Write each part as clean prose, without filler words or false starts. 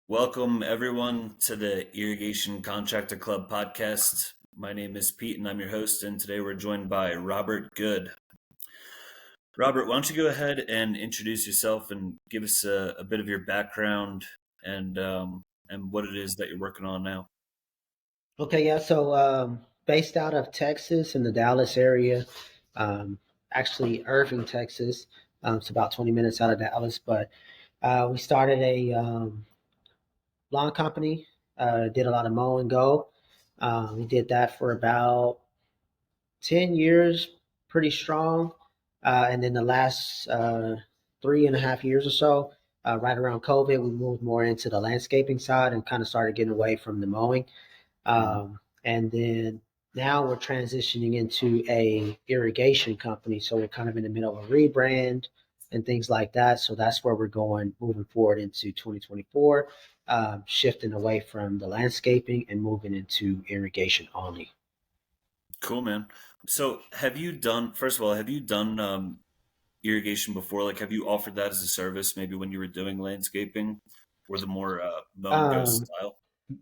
Welcome, everyone, to the Irrigation Contractor Club podcast. My name is Pete, and I'm your host. And today we're joined by Robert Good. Robert, why don't you go ahead and introduce yourself and give us a bit of your background and what it is that you're working on now? Okay, yeah. Based out of Texas in the Dallas area, um, actually Irving, Texas. It's about 20 minutes out of Dallas, but we started a lawn company. Did a lot of mow and go. We did that for about 10 years, pretty strong. And then the last 3.5 years or so, right around COVID, we moved more into the landscaping side and kind of started getting away from the mowing. Mhm. And then now we're transitioning into a irrigation company. So we're kind of in the middle of a rebrand and things like that. So that's where we're going moving forward into 2024, shifting away from the landscaping and moving into irrigation only. Cool, man. So, first of all, have you done irrigation before? Like, have you offered that as a service maybe when you were doing landscaping or the more mow and go Um, style?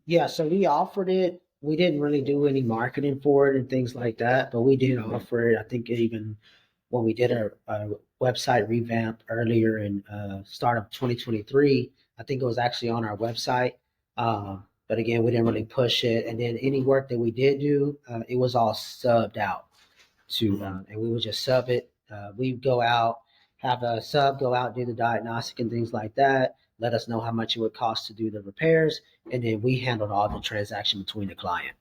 yeah, so we offered it. We didn't really do any marketing for it and things like that, but we did offer it. I think even when we did our website revamp earlier in start of 2023, I think it was actually on our website. But again, we didn't really push it. And then any work that we did do, it was all subbed out to, Hmm. and we would just sub it. We'd go out, have a sub go out, do the diagnostic and things like that. Let us know how much it would cost to do the repairs, and then we handled all the transaction between the client.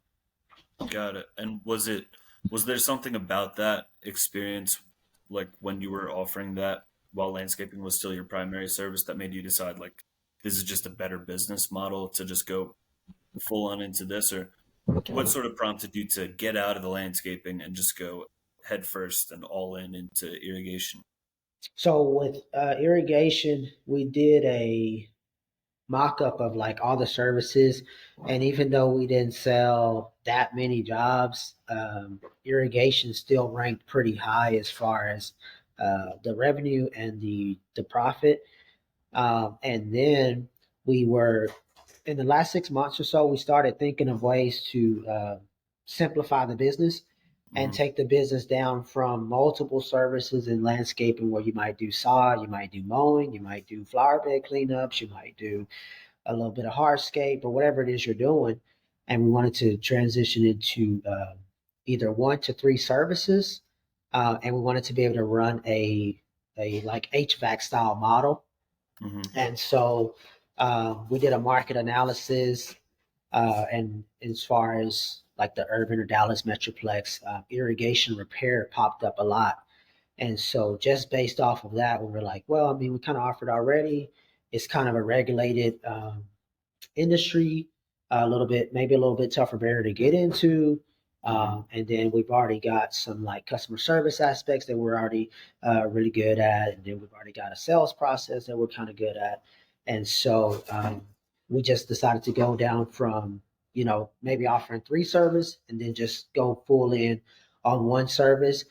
Got it. And was there something about that experience, like when you were offering that while landscaping was still your primary service, that made you decide like this is just a better business model to just go full on into this? Or what sort of prompted you to get out of the landscaping and just go head first and all in into irrigation? So with irrigation, we did a mock-up of like all the services, and even though we didn't sell that many jobs, irrigation still ranked pretty high as far as the revenue and the profit. And then we were in the last 6 months or so, we started thinking of ways to simplify the business and Hmm. take the business down from multiple services in landscaping where you might do sod, you might do mowing, you might do flower bed cleanups, you might do a little bit of hardscape or whatever it is you're doing. And we wanted to transition into either 1 to 3 services. And we wanted to be able to run a like HVAC style model. Hmm. And so we did a market analysis, and as far as like the urban or Dallas Metroplex, irrigation repair popped up a lot. And so just based off of that, we were like, well, I mean, we kind of offered already. It's kind of a regulated industry, a little bit, maybe a little bit tougher barrier to get into. Hmm. And then we've already got some like customer service aspects that we're already really good at. And then we've already got a sales process that we're kind of good at. And so we just decided to go down from, maybe offering 3 service and then just go full in on 1 service,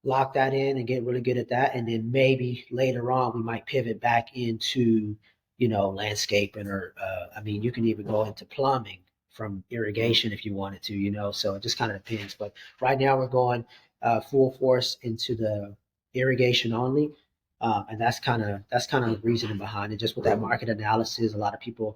lock that in and get really good at that. And then maybe later on, we might pivot back into landscaping or I mean, you can even go into plumbing from Hmm. irrigation if you wanted to, so it just kind of depends. But right now we're going full force into the irrigation only. And that's kind of the reasoning behind it. Just with that market analysis, a lot of people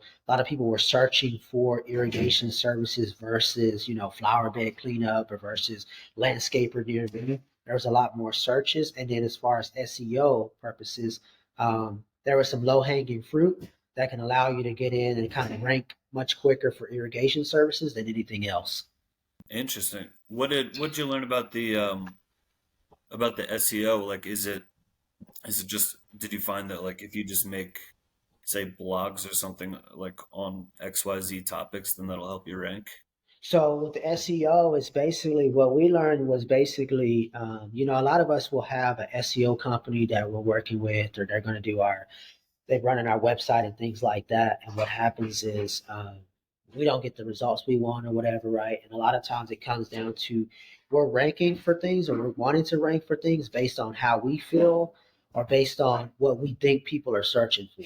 were searching for irrigation services versus flower bed cleanup or versus landscaper near me. There was a lot more searches, and then as far as SEO purposes, there was some low hanging fruit that can allow you to get in and kind of rank much quicker for irrigation services than anything else. Interesting. What did you learn about the SEO? Like, is it just did you find that like if you just make say blogs or something like on XYZ topics, then that'll help you rank? So with the SEO, it's basically what we learned was basically, a lot of us will have an SEO company that we're working with, or they're going to do they're running our website and things like that. And what happens is we don't get the results we want or whatever, right? And a lot of times it comes down to we're ranking for things or we're wanting to rank for things based on how we feel or based on what we think people are searching for.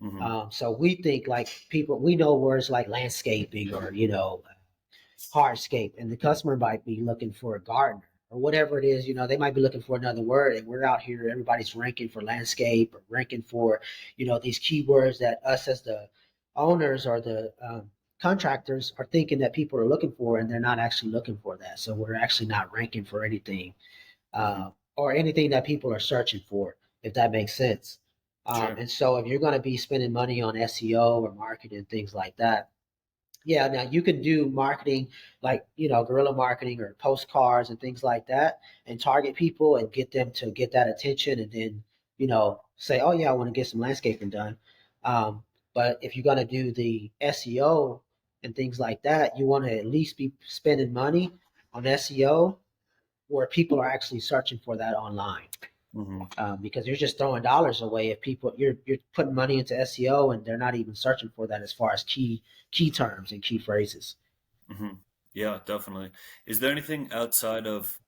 Hmm. So we think like people, we know words like landscaping or, hardscape, and the customer might be looking for a gardener or whatever it is. They might be looking for another word, and we're out here, everybody's ranking for landscape or ranking for, these keywords that us as the owners or the contractors are thinking that people are looking for, and they're not actually looking for that. So we're actually not ranking for anything Hmm. or anything that people are searching for, if that makes sense. Sure. And so if you're going to be spending money on SEO or marketing, things like that, yeah, now you can do marketing like, guerrilla marketing or postcards and things like that and target people and get them to get that attention and then, say, oh, yeah, I want to get some landscaping done. Um, but if you're going to do the SEO and things like that, you want to at least be spending money on SEO where people are actually searching for that online. Hmm. Because you're just throwing dollars away if you're putting money into SEO and they're not even searching for that as far as key terms and key phrases. Hmm. Yeah, definitely. Is there anything outside of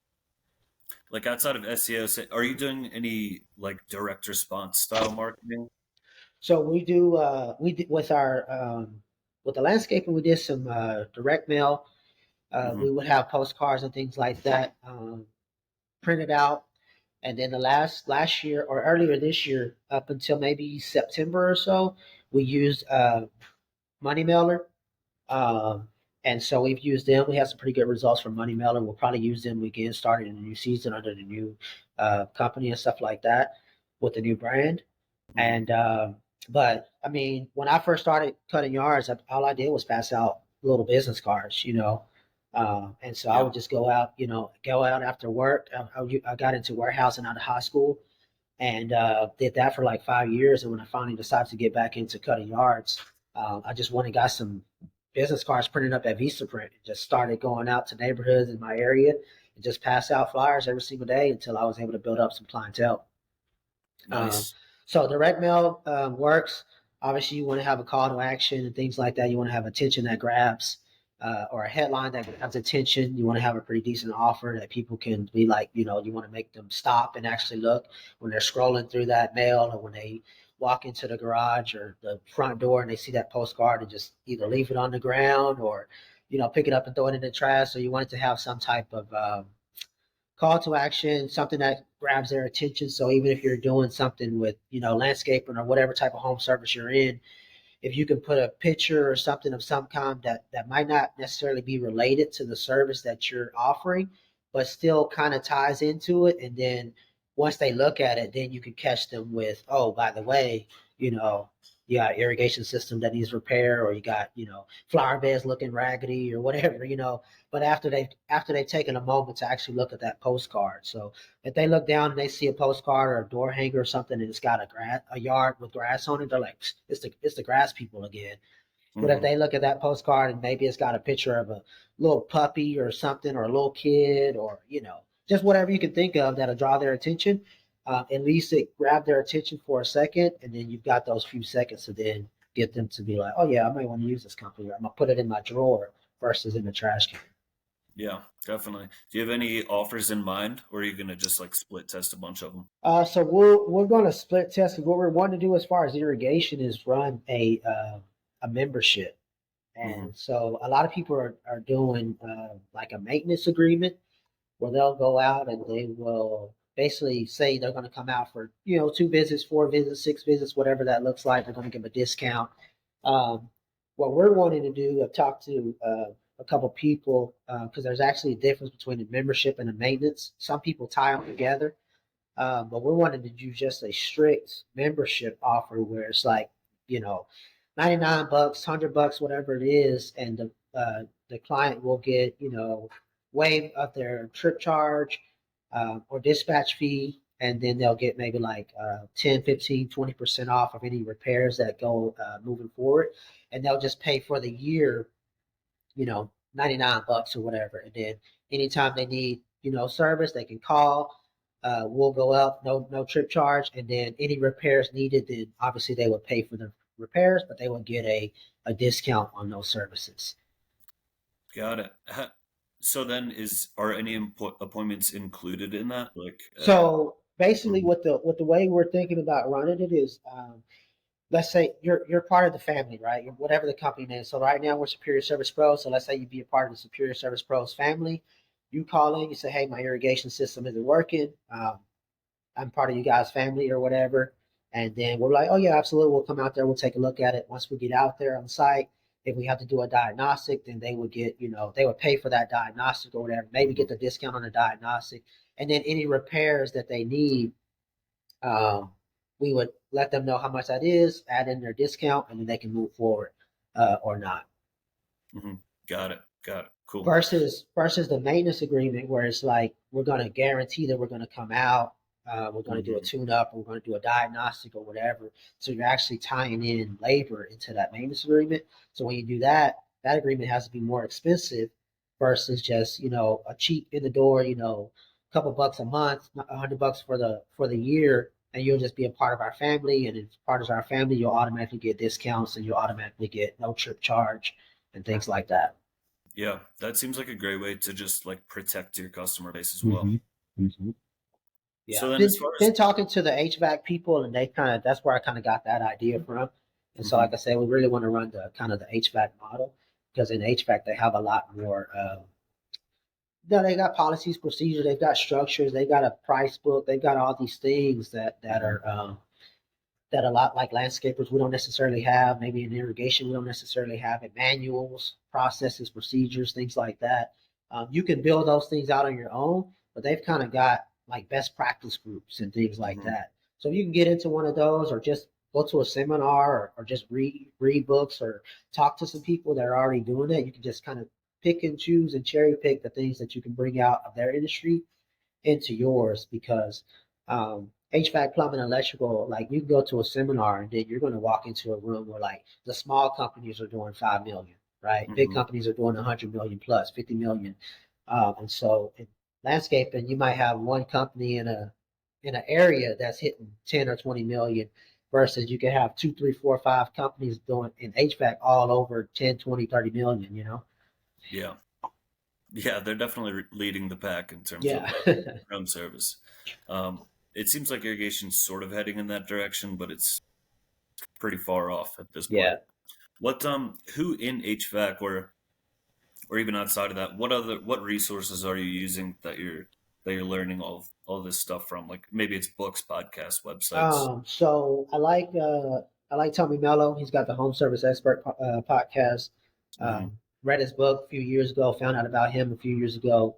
SEO? Are you doing any like direct response style marketing? So we did with the landscaping, we did some direct mail. Hmm. We would have postcards and things like that printed out. And then the last year or earlier this year, up until maybe September or so, we used Money Mailer. Um, and so we've used them. We had some pretty good results from Money Mailer. We'll probably use them again starting in the new season under the new company and stuff like that with the new brand. Hmm. And but I mean, when I first started cutting yards, all I did was pass out little business cards. And so I Yeah. would just go out after work. I got into warehousing out of high school and did that for like 5 years. And when I finally decided to get back into cutting yards, I just went and got some business cards printed up at Vistaprint and just started going out to neighborhoods in my area and just pass out flyers every single day until I was able to build up some clientele. Um, Nice. so direct mail works. Obviously, you want to have a call to action and things like that. You want to have attention that grabs, or a headline that grabs attention. You want to have a pretty decent offer that people can be like, you want to make them stop and actually look when they're scrolling through that mail or when they walk into the garage or the front door and they see that postcard and just either leave it on the ground or, pick it up and throw it in the trash. So you want it to have some type of call to action, something that grabs their attention. So even if you're doing something with, landscaping or whatever type of home service you're in, if you can put a picture or something of some kind that might not necessarily be related to the service that you're offering, but still kind of ties into it. And then once they look at it, then you can catch them with, oh, by the way, you know, you got irrigation system that needs repair, or you got, flower beds looking raggedy or whatever. But after they've taken a moment to actually look at that postcard. So if they look down and they see a postcard or a door hanger or something and it's got a yard with grass on it, they're like, it's the grass people again. But if Hmm. they look at that postcard and maybe it's got a picture of a little puppy or something or a little kid or, just whatever you can think of that'll draw their attention, at least it grabbed their attention for a second. And then you've got those few seconds to then get them to be like, oh, yeah, I might want to use this company, or I'm going to put it in my drawer versus in the trash can. Yeah, definitely. Do you have any offers in mind, or are you gonna just like split test a bunch of them? So we're going to split test. What we're wanting to do as far as irrigation is run a membership. Hmm. And so a lot of people are doing like a maintenance agreement where they'll go out and they will basically say they're going to come out for, 2 visits, 4 visits, 6 visits, whatever that looks like. They're going to give them a discount. Um, what we're wanting to do, I've talked to a couple people because there's actually a difference between the membership and the maintenance. Some people tie them together, but we're wanting to do just a strict membership offer where it's like, you know, $99, $100, whatever it is, and the client will get, waive of their trip charge or dispatch fee, and then they'll get maybe like 10, 15, 20% off of any repairs that go moving forward, and they'll just pay for the year, 99 bucks or whatever. And then anytime they need, service, they can call. We'll go up, no trip charge. And then any repairs needed, then obviously they would pay for the repairs, but they would get a discount on those services. Got it. So then, are any appointments included in that? So basically Mhm. what the way we're thinking about running it is let's say you're part of the family, right? Whatever the company name. So right now we're Superior Service Pros. So let's say you be a part of the Superior Service Pros family. You call in, you say, "Hey, my irrigation system isn't working. I'm part of you guys' family or whatever." And then we're like, "Oh yeah, absolutely. We'll come out there. We'll take a look at it." Once we get out there on site, if we have to do a diagnostic, then they would get, they would pay for that diagnostic or whatever. Maybe Mhm. get the discount on the diagnostic, and then any repairs that they need, um, we would let them know how much that is, add in their discount, and then they can move forward or not. Mhm. Got it. Got it. Cool. Versus the maintenance agreement where it's like we're going to guarantee that we're going to come out, we're going to do a Mhm. tune up, or we're going to do a diagnostic or whatever. So you're actually tying in labor into that maintenance agreement. So when you do that, that agreement has to be more expensive versus just a cheap in the door, a couple bucks a month, $100 for the year, and you'll just be a part of our family. And as part of our family, you'll automatically get discounts and you'll automatically get no trip charge and things like that. Yeah, that seems like a great way to just like protect your customer base as well. Hmm. Hmm. Yeah, So then, been as far as been talking to the HVAC people, and they kind of that's where I kind of got that idea from. And so, Mhm. like I said, we really want to run the kind of the HVAC model because in HVAC they have a lot more. They got policies, procedures, they've got structures, they've got a price book, they've got all these things that Mhm. are that a lot like landscapers we don't necessarily have. Maybe in irrigation we don't necessarily have it. Manuals, processes, procedures, things like that. You can build those things out on your own, but they've kind of got like best practice groups and things like Mhm. that. So you can get into one of those, or just go to a seminar, or just read books, or talk to some people that are already doing it. You can just kind of pick and choose and cherry pick the things that you can bring out of their industry into yours because HVAC, plumbing, electrical, like you can go to a seminar and then you're going to walk into a room where like the small companies are doing 5 million, right? Big Mhm. companies are doing 100 million plus, 50 million, and so in landscaping, you might have one company in an area that's hitting 10 or 20 million, versus you can have two, three, four, five companies doing in HVAC all over 10, 20, 30 million. Yeah, yeah, they're definitely leading the pack in terms of Yeah. ground service. It seems like irrigation's sort of heading in that direction, but it's pretty far off at this point. Yeah. Who in HVAC or even outside of that, what resources are you using that you're learning all this stuff from? Like maybe it's books, podcasts, websites. So I like Tommy Mello. He's got the Home Service Expert podcast. Hmm. Read his book a few years ago. Found out about him a few years ago.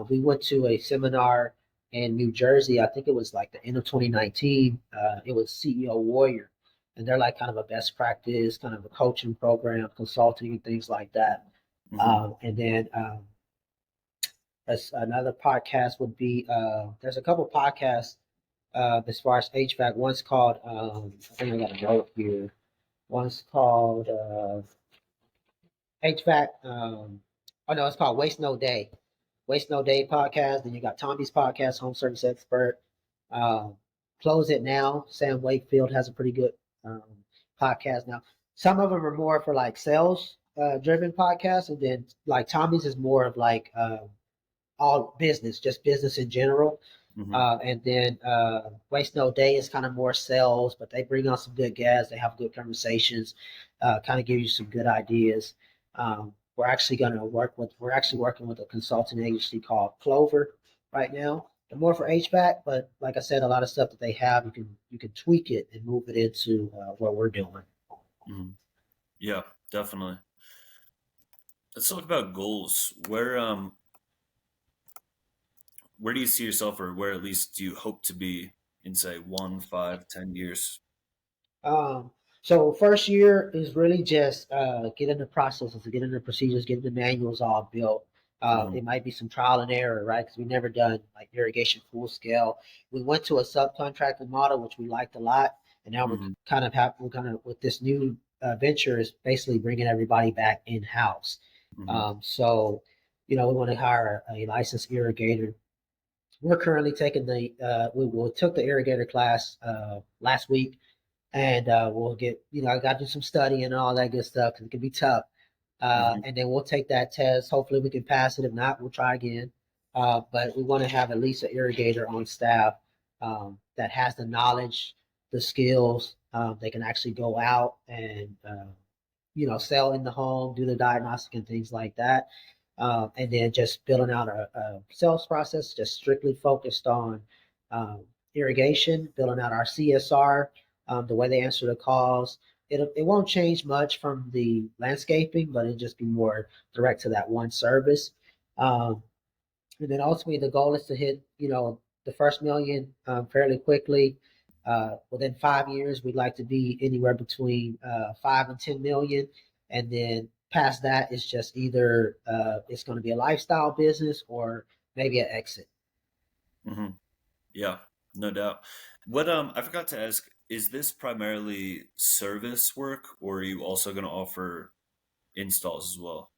We went to a seminar in New Jersey. I think it was like the end of 2019. It was CEO Warrior, and they're like kind of a best practice, kind of a coaching program, consulting, and things like that. Hmm. And then as another podcast would be there's a couple podcasts as far as HVAC. One's called, I think I got a note here. One's called HVAC. Oh no, it's called Waste No Day. Waste No Day podcast. Then you got Tommy's podcast, Home Service Expert. Um, Close It Now. Sam Wakefield has a pretty good um, podcast now. Some of them are more for like sales driven podcasts, and then like Tommy's is more of like all business, just business in general. Hmm. And then Waste No Day is kind of more sales, but they bring on some good guests. They have good conversations, kind of give you some good ideas. We're actually working with a consulting agency called Clover right now. They're more for HVAC, but like I said, a lot of stuff that they have, you can tweak it and move it into what we're doing. Hmm. Yeah, definitely. Let's talk about goals. Where do you see yourself, or where at least do you hope to be in, say, 1, 5, 10 years? Um, so first year is really just getting the processes, getting the procedures, getting the manuals all built. Hmm. It might be some trial and error, right? Because we've never done like irrigation full scale. We went to a subcontracting model, which we liked a lot, and now Hmm. we're kind of with this new venture is basically bringing everybody back in house. Hmm. So we want to hire a licensed irrigator. We're currently taking we took the irrigator class last week, and we'll get I got to do some studying and all that good stuff because it can be tough. Hmm. And then we'll take that test. Hopefully, we can pass it. If not, we'll try again. But we want to have at least an irrigator on staff that has the knowledge. the skills. They can actually go out and sell in the home, do the diagnostic and things like that. And then just building out a sales process, just strictly focused on um, irrigation, building out our CSR, the way they answer the calls. It won't change much from the landscaping, but it'll just be more direct to that one service. Um, and then ultimately the goal is to hit, the first million fairly quickly. Within 5 years, we'd like to be anywhere between 5 and 10 million, and then past that, it's just either it's going to be a lifestyle business or maybe an exit. Hmm. Yeah, no doubt. What I forgot to ask, is this primarily service work, or are you also going to offer installs as well?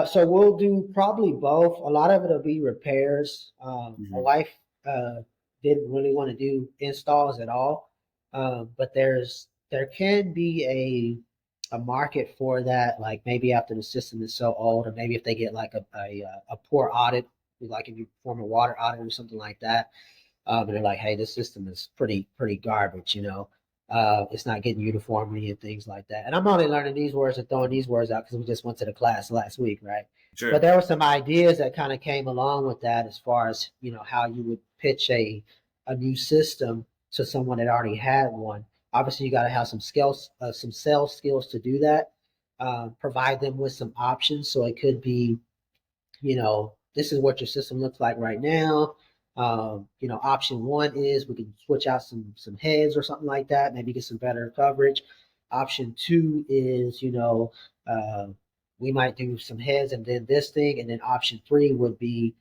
So we'll do probably both. A lot of it'll be repairs. My Hmm. wife didn't really want to do installs at all, but there can be a market for that. Like maybe after the system is so old, or maybe if they get like a poor audit, like if you perform a water audit or something like that, and they're like, "Hey, this system is pretty garbage," it's not getting uniformity and things like that. And I'm only learning these words and throwing these words out because we just went to the class last week, right? But Sure. there were some ideas that kind of came along with that as far as how you would pitch a new system to someone that already had one. Obviously, you got to have some skills, some sales skills to do that. Provide them with some options, so it could be this is what your system looks like right now. Option one is we can switch out some heads or something like that, maybe get some better coverage. Option two is, uh, we might do some heads and then this thing, and then option three would be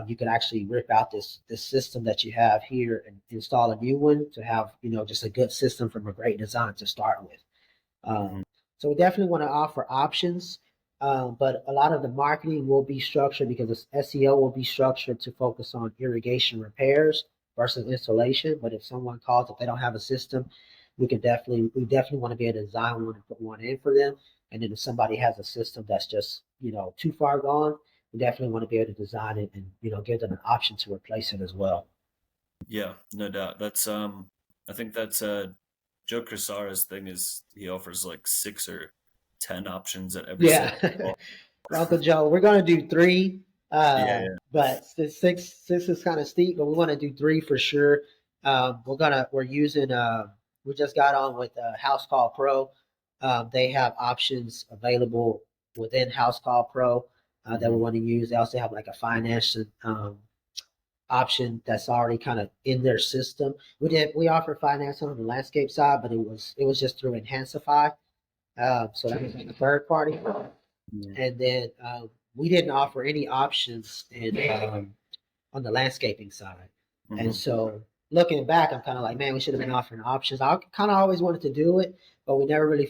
you could actually rip out this system that you have here and install a new one to have just a good system from a great design to start with. Hmm. So we definitely want to offer options, but a lot of the marketing will be structured because the SEO will be structured to focus on irrigation repairs versus installation. But if someone calls, if they don't have a system, we definitely want to be able to design one and put one in for them. And then if somebody has a system that's just too far gone, we definitely want to be able to design it and give them an option to replace it as well. Yeah, no doubt. That's I think that's Joe Crisara's thing is he offers like 6 or 10 options at every sales Yeah. call. Uncle Joe, we're gonna do three, Yeah, yeah. but six is kind of steep, but we want to do three for sure. We're using we just got on with House Call Pro. They have options available within House Call Pro that we Hmm. want to use. They also have like a finance option that's already kind of in their system. We offer finance on the landscape side, but it was just through Enhancify. So that was like a third party. And then we didn't offer any options on the landscaping side. And Hmm. so looking back, I'm kind of like, man, we should have been offering options. I kind of always wanted to do it, but we never really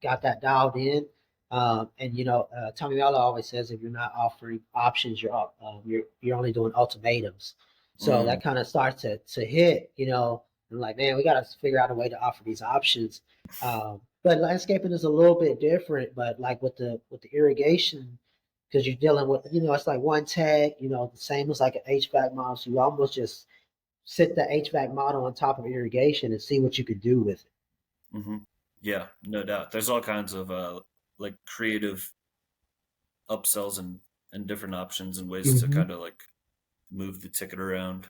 got that dialed in. And Tommy Mello always says if you're not offering options, you're only doing ultimatums. So Mm. that kind of starts to hit, and like, man, we got to figure out a way to offer these options. But landscaping is a little bit different. But like with the irrigation, because you're dealing with, it's like one tag, the same as like an HVAC model. So you almost just sit the HVAC model on top of irrigation and see what you could do with it. Hmm. Yeah, no doubt. There's all kinds of like creative upsells and different options and ways to Hmm. kind of like move the ticket around.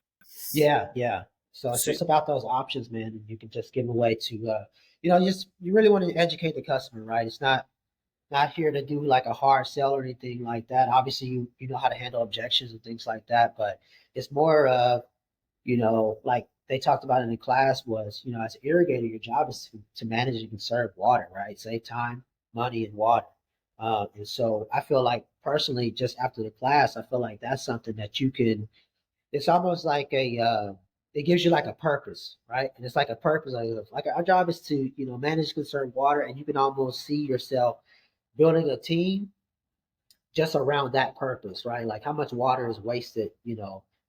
Yeah, yeah. So it's So, just about those options, man. And you can just give them away to, you really want to educate the customer, right? It's not here to do like a hard sell or anything like that. Obviously, you know how to handle objections and things like that, but it's more like they talked about in the class was, as an irrigator, your job is to manage and conserve water, right? Save time, money, and water. And so I feel like personally, just after the class, I feel like that's something that you can. It's almost like it gives you like a purpose, right? And it's like a purpose. Like our job is to, manage, conserve water, and you can almost see yourself building a team just around that purpose, right? Like how much water is wasted,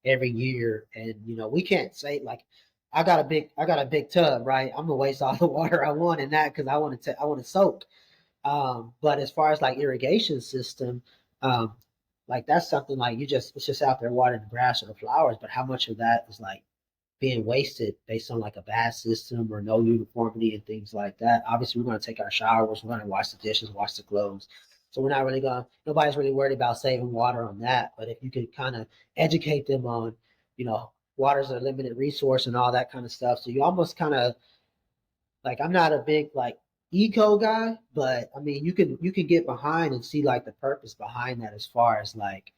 every year. And we can't say like I got a big tub, right? I'm gonna waste all the water I want in that because I want to soak. But as far as like irrigation system, um, like that's something like it's just out there watering the grass or the flowers, but how much of that is like being wasted based on like a bad system or no uniformity and things like that. Obviously, we're going to take our showers, we're going to wash the dishes, wash the clothes. So we're not really going. Nobody's really worried about saving water on that. But if you could kind of educate them on, water's a limited resource and all that kind of stuff. So you almost kind of like I'm not a big like eco guy, but I mean you can get behind and see like the purpose behind that as far as like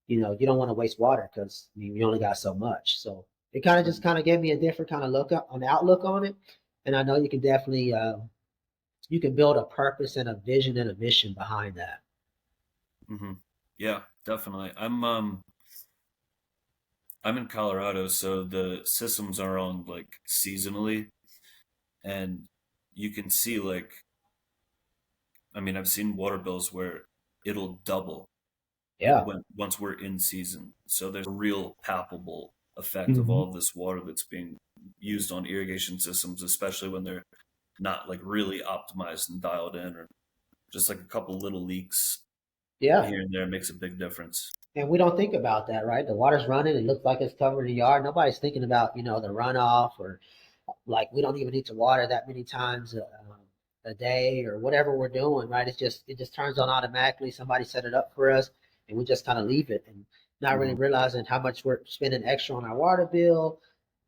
you don't want to waste water because I mean, we only got so much. So it kind of just kind of gave me a different kind of look up on outlook on it. And I know you can definitely you can build a purpose and a vision and a mission behind that. Hmm. Yeah, definitely. I'm in Colorado, so the systems are on like seasonally, and you can see like, I mean, I've seen water bills where it'll double Yeah. when once we're in season. So there's a real palpable effect of Hmm. all of this water that's being used on irrigation systems, especially when they're not like really optimized and dialed in, or just like a couple little leaks Yeah. here and there makes a big difference. And we don't think about that, right? The water's running. It looks like it's covering the yard. Nobody's thinking about, the runoff or like we don't even need to water that many times a day or whatever we're doing, right? It just turns on automatically. Somebody set it up for us, and we just kind of leave it and not really Hmm. realizing how much we're spending extra on our water bill.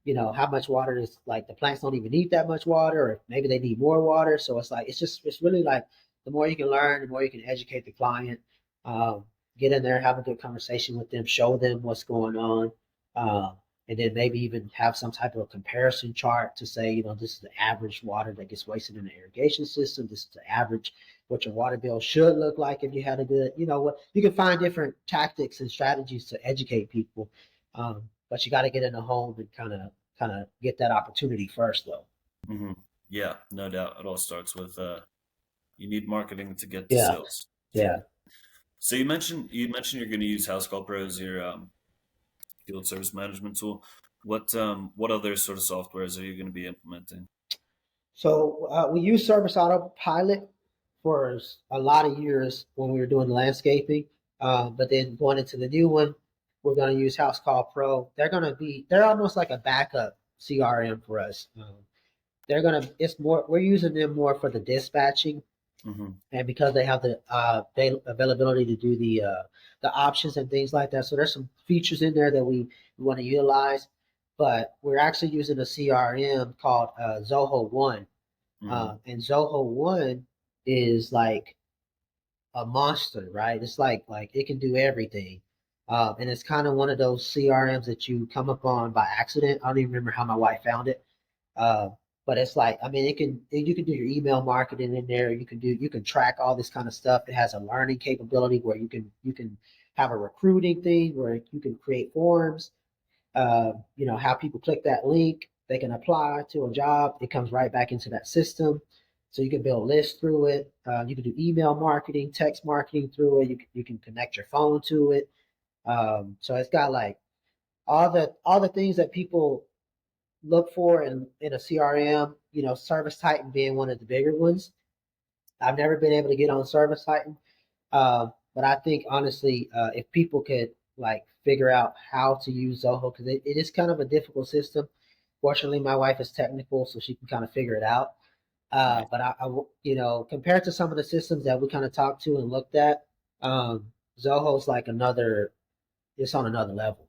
How much water is like the plants don't even need that much water, or maybe they need more water. So it's like it's really like the more you can learn, the more you can educate the client. Um, get in there, have a good conversation with them, show them what's going on. Um, and then maybe even have some type of comparison chart to say, this is the average water that gets wasted in the irrigation system. This is the average what your water bill should look like if you had a good, what you can find different tactics and strategies to educate people. But you got to get in the home and kind of get that opportunity first, though. Hmm. Yeah, no doubt. It all starts with you need marketing to get to Yeah, sales. yeah. So you mentioned you're going to use House Call Pro as your field service management tool. What other sort of softwares are you going to be implementing? So we use Service Autopilot for a lot of years when we were doing landscaping. But then going into the new one, we're going to use House Call Pro. They're almost like a backup CRM for us. It's more, we're using them more for the dispatching Hmm. and because they have the availability to do the options and things like that. So there's some features in there that we want to utilize, but we're actually using a CRM called Zoho One, Hmm. and Zoho One is like a monster, right? It's like it can do everything. And it's kind of one of those CRMs that you come upon by accident. I don't even remember how my wife found it. Uh, but it's like, I mean, you can do your email marketing in there. You can track all this kind of stuff. It has a learning capability where you can have a recruiting thing where you can create forms. How people click that link, they can apply to a job. It comes right back into that system. So you can build lists through it. You can do email marketing, text marketing through it. You can connect your phone to it. So it's got like all the things that people look for in a CRM, Service Titan being one of the bigger ones. I've never been able to get on Service Titan, but I think honestly, if people could like figure out how to use Zoho, because it is kind of a difficult system. Fortunately, my wife is technical, so she can kind of figure it out. Nice. But compared to some of the systems that we kind of talked to and looked at, Zoho's like it's on another level.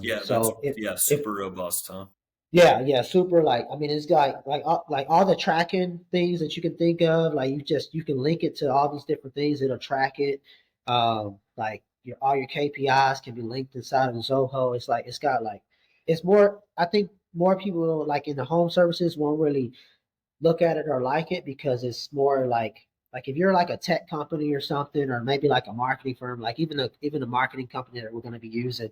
Yeah, that's So yeah, if super robust, huh? Yeah, yeah, super. Like, I mean, it's got like all the tracking things that you can think of. Like, you can link it to all these different things. It'll track it. Like all your KPIs can be linked inside of Zoho. It's like it's got like it's more. I think more people like in the home services won't really look at it or like it because it's more like if you're like a tech company or something, or maybe like a marketing firm, like even a marketing company that we're going to be using,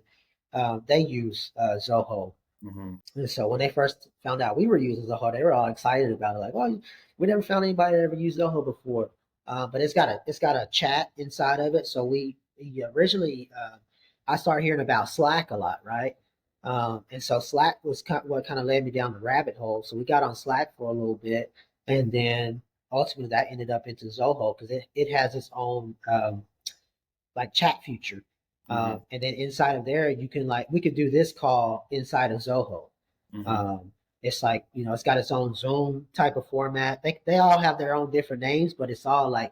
they use Zoho. Hmm. And so when they first found out we were using Zoho, they were all excited about it. Like, oh, we never found anybody that ever used Zoho before. But it's got a chat inside of it. So we originally I started hearing about Slack a lot, right? And so Slack was what kind of led me down the rabbit hole. So we got on Slack for a little bit, and then ultimately that ended up into Zoho because it has its own like chat feature. Mm-hmm. And then inside of there, you can we could do this call inside of Zoho. Mm-hmm. Um, it's like, it's got its own Zoom type of format. They all have their own different names, but it's all like,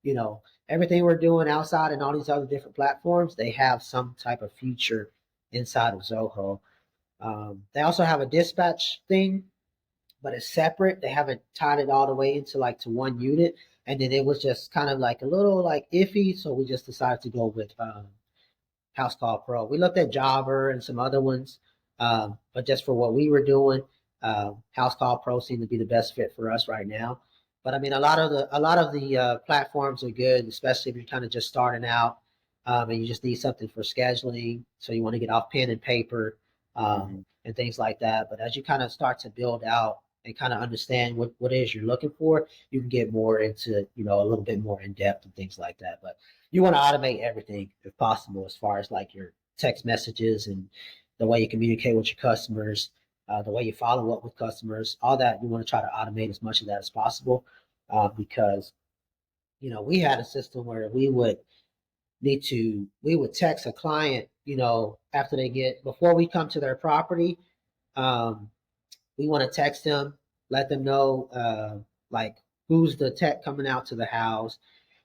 you know, everything we're doing outside and all these other different platforms, they have some type of feature inside of Zoho. They also have a dispatch thing, but it's separate. They haven't tied it all the way into to one unit. And then it was just kind of like a little iffy. So we just decided to go with House Call Pro. We looked at Jobber and some other ones, but just for what we were doing, House Call Pro seemed to be the best fit for us right now. But I mean, a lot of the platforms are good, especially if you're kind of just starting out, and you just need something for scheduling. So you want to get off pen and paper, Mm-hmm. and things like that. But as you kind of start to build out and kind of understand what it is you're looking for, you can get more into a little bit more in depth and things like that. But you want to automate everything if possible, as far as your text messages and the way you communicate with your customers, the way you follow up with customers, all that. You want to try to automate as much of that as possible, because we had a system where we would text a client, after before we come to their property. um, we want to text them, let them know, like who's the tech coming out to the house.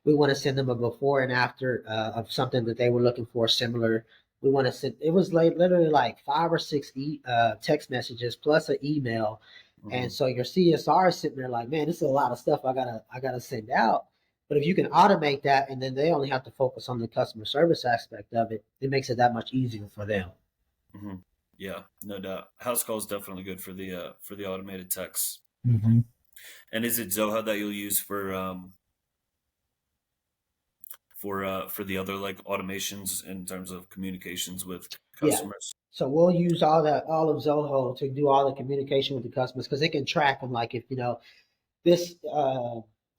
We want to send them a before and after, of something that they were looking for similar. We want to send. It was literally like 5 or 6 text messages plus an email, Mm-hmm. and so your CSR is sitting there like, man, this is a lot of stuff I gotta send out. But if you can automate that, and then they only have to focus on the customer service aspect of it, it makes it that much easier for them. Mm-hmm. Yeah, no doubt. House call is definitely good for the automated texts. Mm-hmm. And is it Zoho that you'll use for the other like automations in terms of communications with Yeah. customers? So we'll use all of Zoho to do all the communication with the customers, because they can track them. Like, this,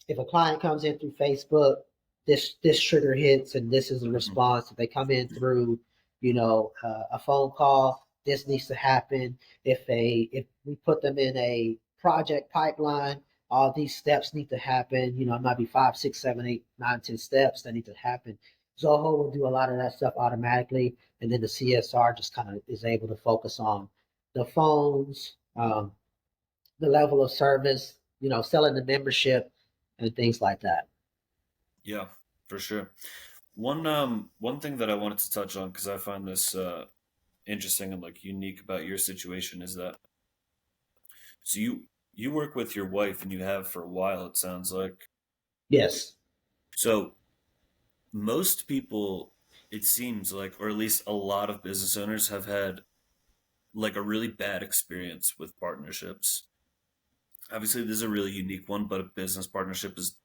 if a client comes in through Facebook, this trigger hits, and this is the Mm-hmm. response. If they come in through, a phone call, this needs to happen. If we put them in a project pipeline, all these steps need to happen. It might be 5, 6, 7, 8, 9, 10 steps that need to happen. Zoho will do a lot of that stuff automatically, and then the CSR just kind of is able to focus on the phones, the level of service, selling the membership and things like that. Yeah, for sure. One thing that I wanted to touch on because I find this interesting and like unique about your situation is that so you work with your wife and you have for a while it sounds like. Yes. So most people it seems like or at least a lot of business owners have had like a really bad experience with partnerships. Obviously this is a really unique one, but a business partnership is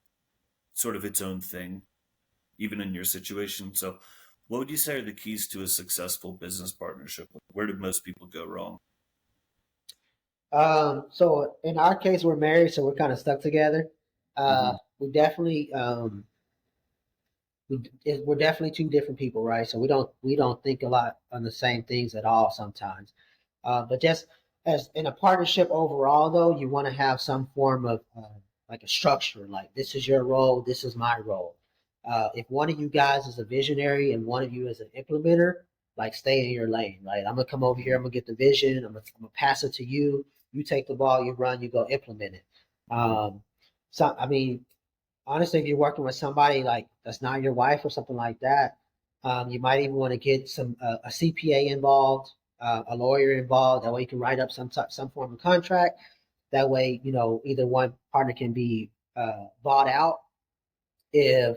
sort of its own thing even in your situation. So what would you say are the keys to a successful business partnership? Where did most people go wrong? So in our case, we're married, so we're kind of stuck together. Hmm. We definitely, we're definitely two different people, right? So we don't think a lot on the same things at all sometimes. But just as in a partnership overall, though, you want to have some form of, like a structure. Like, this is your role, this is my role. If one of you guys is a visionary and one of you is an implementer, like, stay in your lane. Right? I'm gonna come over here. Hmm. I'm gonna get the vision. I'm gonna pass it to you. You take the ball, you run, you go implement it. Hmm. Um, so I mean, honestly, if you're working with somebody like that's not your wife or something like that, you might even want to get a CPA involved, a lawyer involved. That way, you can write up some form of contract. That way, either one partner can be bought out if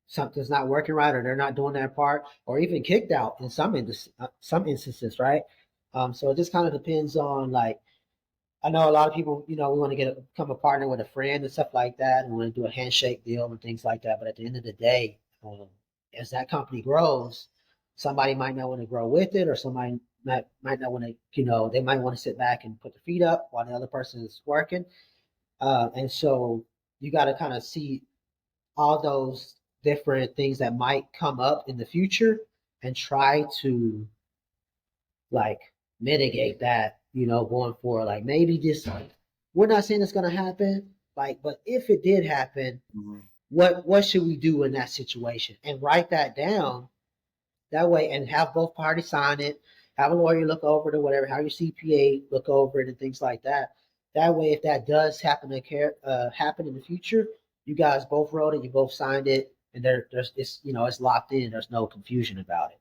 something's not working right, or they're not doing their part, or even kicked out in some instances, right? So it just kind of depends on, like, I know a lot of people, we want to become a partner with a friend and stuff like that, and want to do a handshake deal and things like that. But at the end of the day, as that company grows, somebody might not want to grow with it, or somebody might not want to, they might want to sit back and put their feet up while the other person is working. And so you got to kind of see all those different things that might come up in the future, and try to, like, mitigate that, going forward. Like, maybe this, we're not saying it's gonna happen, like, but if it did happen, Hmm. what should we do in that situation? And write that down, That way, and have both parties sign it. Have a lawyer look over it or whatever. Have your CPA look over it and things like that. That way, if that does happen in the future, you guys both wrote it, you both signed it, and there's it's locked in. There's no confusion about it.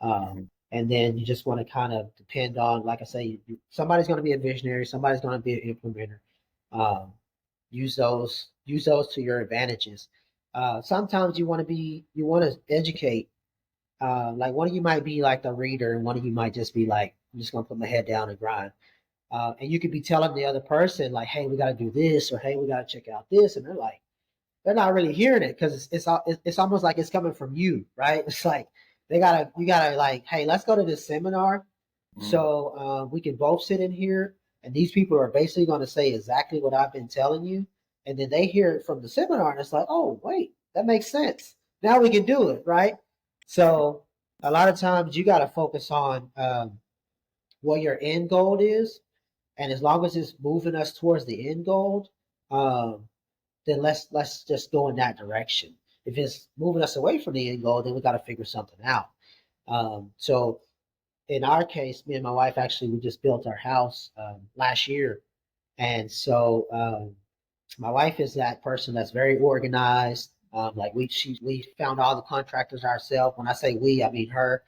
Hmm. And then you just want to kind of depend on, like I say, somebody's going to be a visionary, somebody's going to be an implementer. Um, use those to your advantages. Sometimes you want to educate. Like one of you might be like the reader, and one of you might just be like, I'm just going to put my head down and grind. And you could be telling the other person like, hey, we got to do this, or hey, we got to check out this, and they're not really hearing it because it's almost like it's coming from you, right? It's like you gotta like, hey, let's go to this seminar Hmm. so we can both sit in here, and these people are basically going to say exactly what I've been telling you, and then they hear it from the seminar, and it's like, oh wait, that makes sense. Now we can do it, right? So a lot of times you got to focus on what your end goal is, and as long as it's moving us towards the end goal, um, then let's just go in that direction. If it's moving us away from the end goal, then we got to figure something out. So in our case, me and my wife actually we just built our house last year, and so my wife is that person that's very organized. Like we found all the contractors ourselves. When I say we, I mean her.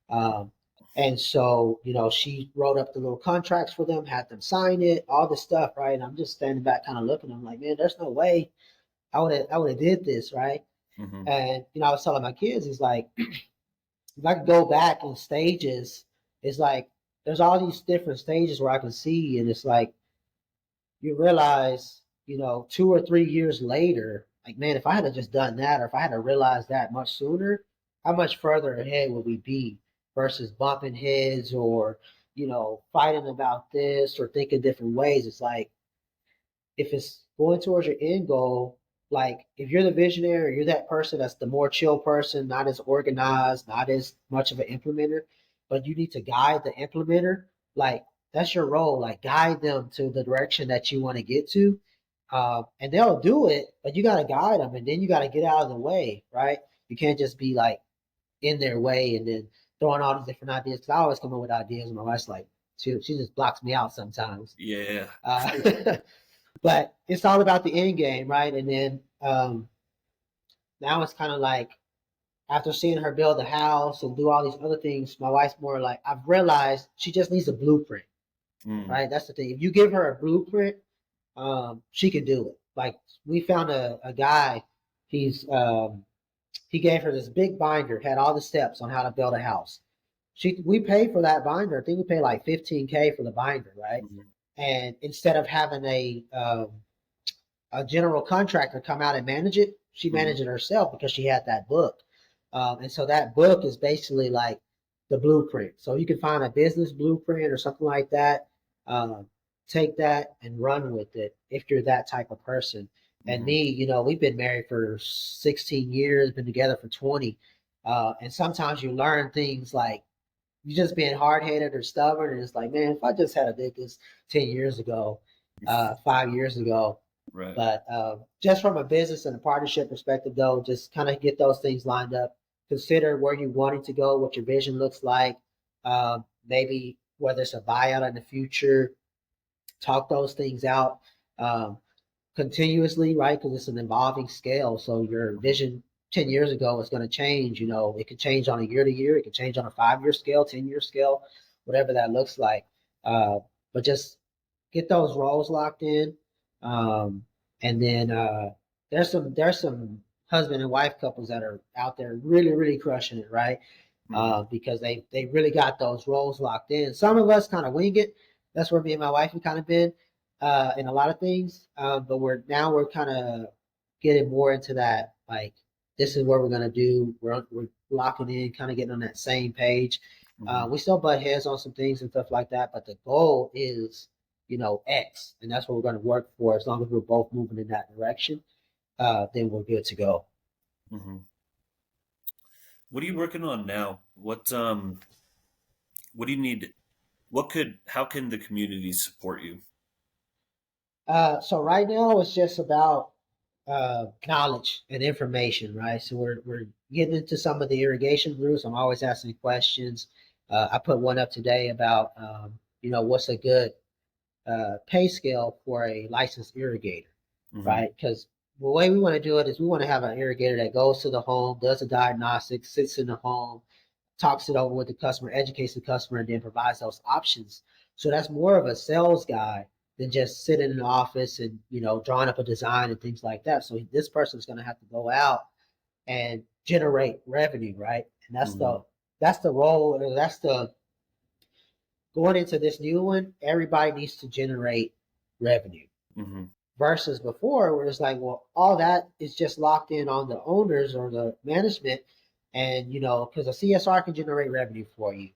Um, and so she wrote up the little contracts for them, had them sign it, all this stuff, right? And I'm just standing back, kind of looking. I'm like, man, there's no way I would have did this, right? Hmm. And I was telling my kids, it's like if I could go back in stages, it's like there's all these different stages where I can see, and it's like you realize, 2 or 3 years later, like man, if I had just done that, or if I had realized that much sooner, how much further ahead would we be versus bumping heads or fighting about this or thinking different ways? It's like if it's going towards your end goal, like if you're the visionary, you're that person that's the more chill person, not as organized, not as much of an implementer, but you need to guide the implementer. Like that's your role. Like guide them to the direction that you want to get to, and they'll do it. But you got to guide them, and then you got to get out of the way, right? You can't just be like in their way and then throwing all these different ideas. Because I always come up with ideas, and my wife's like, she just blocks me out sometimes. Yeah. Uh, but it's all about the end game, right? And then now it's kind of like after seeing her build a house and do all these other things, my wife's more like I've realized she just needs a blueprint, Mm. right? That's the thing. If you give her a blueprint, she can do it. Like we found a guy, he's he gave her this big binder, had all the steps on how to build a house. We paid for that binder. I think we paid like 15K for the binder, right? Hmm. And instead of having a general contractor come out and manage it. She Hmm. managed it herself because she had that book. And so that book is basically like the blueprint. So you can find a business blueprint or something like that. Um, Take that and run with it if you're that type of person. And Hmm. me, we've been married for 16 years, been together for 20. And sometimes you learn things like you just being hard headed or stubborn. And it's like, man, if I just had did this 10 years ago, 5 years ago, Right. but just from a business and a partnership perspective, though, just kind of get those things lined up. Consider where you wanting to go, what your vision looks like, maybe whether it's a buyout in the future. Talk those things out um, continuously, right? Because it's an evolving scale. So your Hmm. vision 10 years ago is going to change. It could change on a year to year. It could change on a 5 year scale, 10-year scale, whatever that looks like. Uh, but just get those roles locked in. Um, and then there's some husband and wife couples that are out there really, really crushing it, right? Hmm. Because they really got those roles locked in. Some of us kind of wing it. That's where me and my wife have kind of been in a lot of things. But we're kind of getting more into that. Like this is what we're gonna do. We're locking in, kind of getting on that same page. Hmm. We still butt heads on some things and stuff like that, but the goal is X, and that's what we're going to work for. As long as we're both moving in that direction, then we're good to go. Hmm. What are you working on now? What do you need? How can the community support you? So right now it's just about. knowledge and information, right? So we're getting into some of the irrigation groups. I'm always asking questions. I put one up today about what's a good pay scale for a licensed irrigator, Mm-hmm. right? Because the way we want to do it is we want to have an irrigator that goes to the home, does a diagnostic, sits in the home, talks it over with the customer, educates the customer, and then provides those options. So that's more of a sales guy than just sitting in the office and drawing up a design and things like that. So this person's going to have to go out and generate revenue, right? And Mm-hmm. that's the role, or that's the going into this new one. Everybody needs to generate revenue Mm-hmm. versus before where it's like, well, all that is just locked in on the owners or the management. And, because a CSR can generate revenue for you.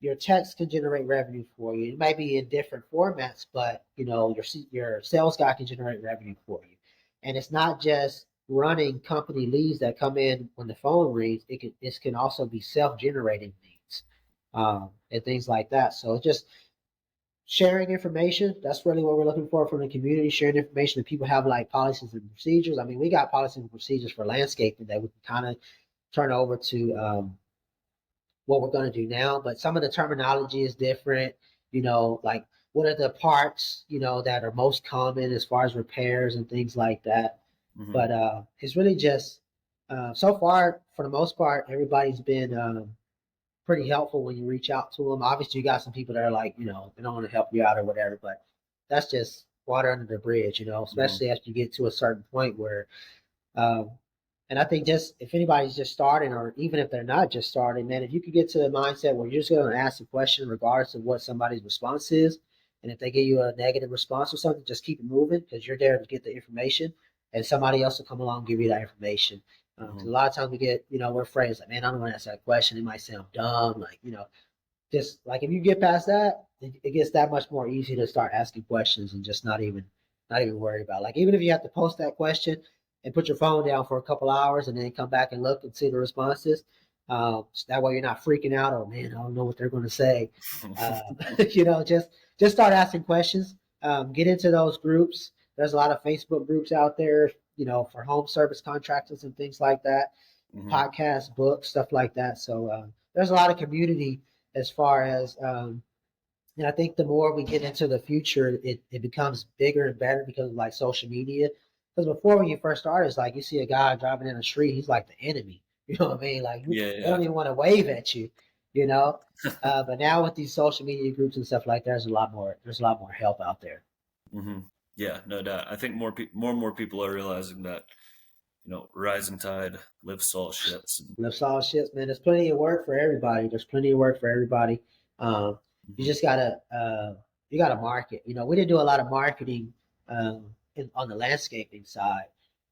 Your text can generate revenue for you. It might be in different formats, but, your sales guy can generate revenue for you. And it's not just running company leads that come in when the phone rings. It can also be self-generating leads and things like that. So it just, sharing information. That's really what we're looking for from the community. Sharing information that people have like policies and procedures. I mean, we got policies and procedures for landscaping that we can kind of turn over to what we're going to do now. But some of the terminology is different. Like what are the parts that are most common as far as repairs and things like that. Mm-hmm. But it's really just so far for the most part, everybody's been pretty helpful when you reach out to them. Obviously, you got some people that are like, they don't want to help you out or whatever, but that's just water under the bridge, Mm-hmm. especially as you get to a certain point where, um, and I think just if anybody's just starting, or even if they're not just starting, man, if you could get to the mindset where you're just going to ask a question regardless of what somebody's response is, and if they give you a negative response or something, just keep it moving because you're there to get the information, and somebody else will come along and give you that information. Because Mm-hmm. a lot of times we get, we're afraid, it's like, man, I don't want to ask that question. It might sound dumb, like, just like if you get past that, it gets that much more easy to start asking questions and just not even worry about. Like even if you have to post that question and put your phone down for a couple hours and then come back and look and see the responses. So that way you're not freaking out. Oh man, I don't know what they're going to say. Uh, just start asking questions. Get into those groups. There's a lot of Facebook groups out there, for home service contractors and things like that. Mm-hmm. Podcasts, books, stuff like that. So there's a lot of community as far as and I think the more we get into the future, it becomes bigger and better because of like social media. Because before when you first started, it's like you see a guy driving in the street, he's like the enemy. You know what I mean? Like Yeah, they yeah. don't even want to wave at you, you know. But now with these social media groups and stuff like that, there's a lot more help out there. Mm-hmm. Yeah, no doubt. I think more and more people are realizing that rising tide lifts all ships. And, Lifts all ships, man. There's plenty of work for everybody. There's plenty of work for everybody. Um, you mm-hmm. just gotta market. We didn't do a lot of marketing on the landscaping side,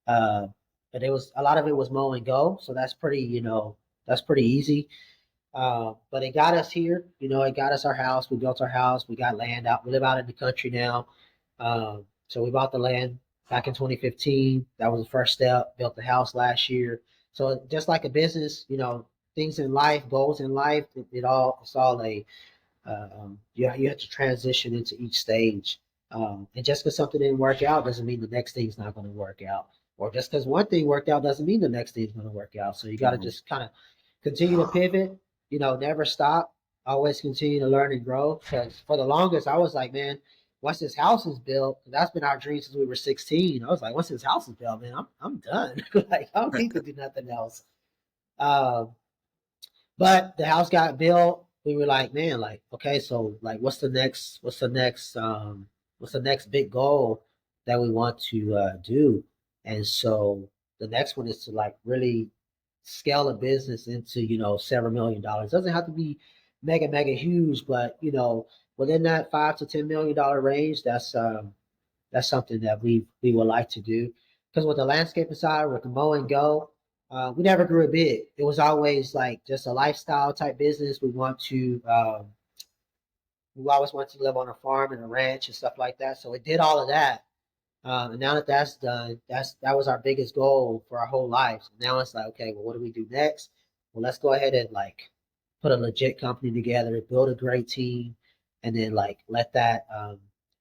uh, but it was a lot of it was mow and go. So that's pretty easy. But it got us here. It got us our house. We built our house. We got land out. We live out in the country now. So we bought the land back in 2015. That was the first step. Built the house last year. So just like a business, things in life, goals in life, it's all you have to transition into each stage. And just because something didn't work out doesn't mean the next thing's not going to work out. Or just because one thing worked out doesn't mean the next thing's going to work out. So you got to Mm-hmm. just kind of continue to pivot, never stop, always continue to learn and grow. Because for the longest, I was like, man, once this house is built, that's been our dream since we were 16. I was like, once this house is built, man, I'm done. Like, I don't need to do nothing else. Um, but the house got built. We were like, man, like, okay, so like, what's the next big goal that we want to do? And so the next one is to like really scale a business into several $1 million. It doesn't have to be mega mega huge, but within that $5 to $10 million range, that's something that we would like to do. Because with the landscaping side, with the mow and go, we never grew it big. It was always like just a lifestyle type business. We always want to live on a farm and a ranch and stuff like that. So it did all of that. And now that that's done, that was our biggest goal for our whole life. So now it's like, okay, well, what do we do next? Well, let's go ahead and like put a legit company together, build a great team, and then like let that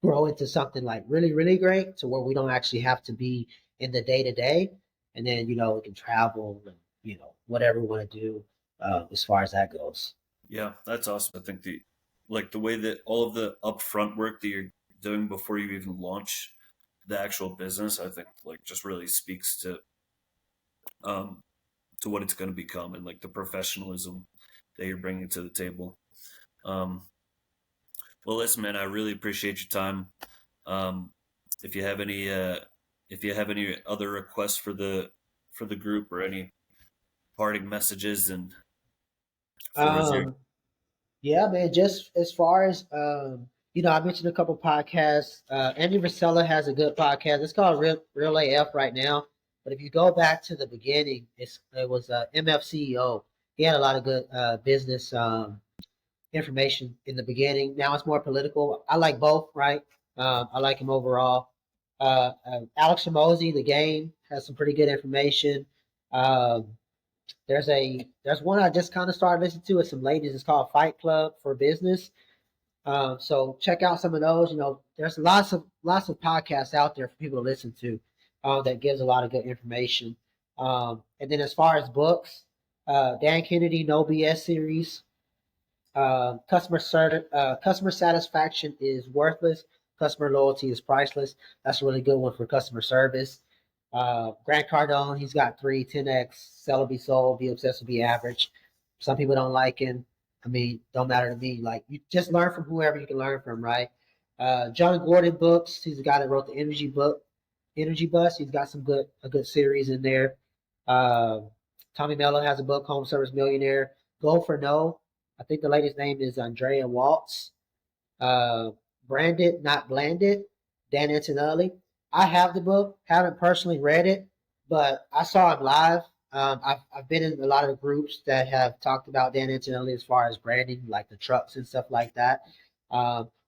grow into something like really, really great to where we don't actually have to be in the day to day, and then we can travel and whatever we want to do as far as that goes. Yeah, that's awesome. I think the way that all of the upfront work that you're doing before you even launch the actual business, I think like just really speaks um to what it's going to become and like the professionalism that you're bringing to the table. Um, well, listen, man, I really appreciate your time. Um, if you have any if you have any other requests for the group or any parting messages, and floor is yours. Um, Yeah, man. Just as far as I mentioned a couple podcasts. Andy Rosella has a good podcast. It's called Real AF right now. But if you go back to the beginning, it was MF CEO. He had a lot of good business information in the beginning. Now it's more political. I like both, right? I like him overall. Alex Ramosi, the game, has some pretty good information. Um, there's one I just kind of started listening to with some ladies. It's called Fight Club for Business. So check out some of those. There's lots of podcasts out there for people to listen to that gives a lot of good information. And then as far as books, Dan Kennedy No BS series, customer satisfaction is worthless. Customer loyalty is priceless. That's a really good one for customer service. Grant Cardone, he's got three: 10x, sell or be sold, be obsessed or be average. Some people don't like him. I mean, don't matter to me. Like, you just learn from whoever you can learn from, right? John Gordon books. He's the guy that wrote the Energy book, Energy Bus. He's got a good series in there. Uh, Tommy Mello has a book, Home Service Millionaire. Go for No. I think the lady's name is Andrea Waltz. Uh, Branded, Not Blanded, Dan Antonelli. I have the book, haven't personally read it, but I saw him live. I've been in a lot of groups that have talked about Dan Antonelli as far as branding, like the trucks and stuff like that.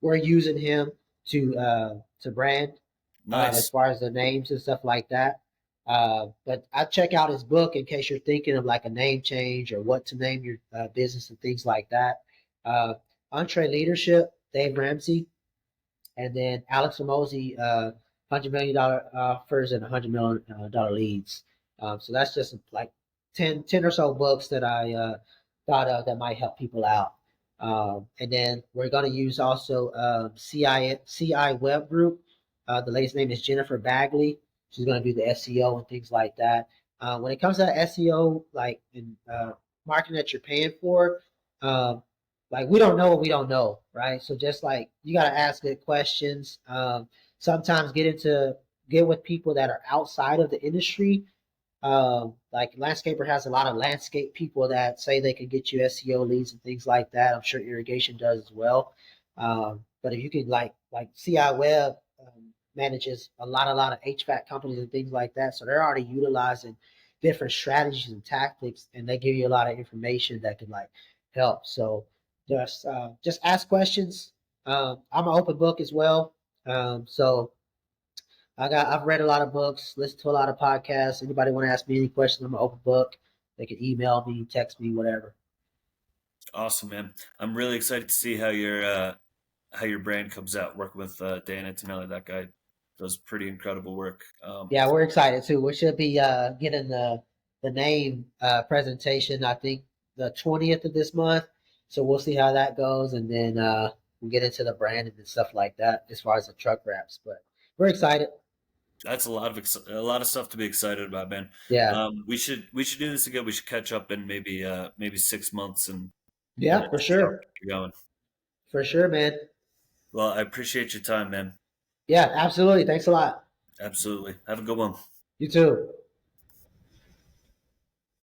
We're using him to brand as Nice. far as the names and stuff like that. But I check out his book in case you're thinking of like a name change or what to name your business and things like that. Uh, Entree Leadership, Dave Ramsey, and then Alex Ramosi, $100 million offers and $100 million leads. So that's just like 10 or so books that I thought of that might help people out. And then we're going to use also CI Web Group. The lady's name is Jennifer Bagley. She's going to do the SEO and things like that. When it comes to SEO, like in marketing that you're paying for, like, we don't know what we don't know, right? So just like, you got to ask good questions. Sometimes get with people that are outside of the industry. Like, Landscaper has a lot of landscape people that say they can get you SEO leads and things like that. I'm sure Irrigation does as well. But if you could, like CI Web manages a lot of HVAC companies and things like that, so they're already utilizing different strategies and tactics, and they give you a lot of information that can like help. So just ask questions. I'm an open book as well. So I've read a lot of books, listened to a lot of podcasts. Anybody want to ask me any questions? I'm an open book. They can email me, text me, whatever. Awesome, man. I'm really excited to see how your brand comes out working with Dan Antonelli. That guy does pretty incredible work. Yeah, we're excited too. We should be getting the name presentation, I think the 20th of this month. So we'll see how that goes, and then we'll get into the branding and stuff like that as far as the truck wraps. But we're excited. That's a lot of stuff to be excited about, man. Yeah. We should do this again. We should catch up in maybe 6 months and Yeah, for see how sure. you're going. For sure, man. Well, I appreciate your time, man. Yeah, absolutely. Thanks a lot. Absolutely. Have a good one. You too.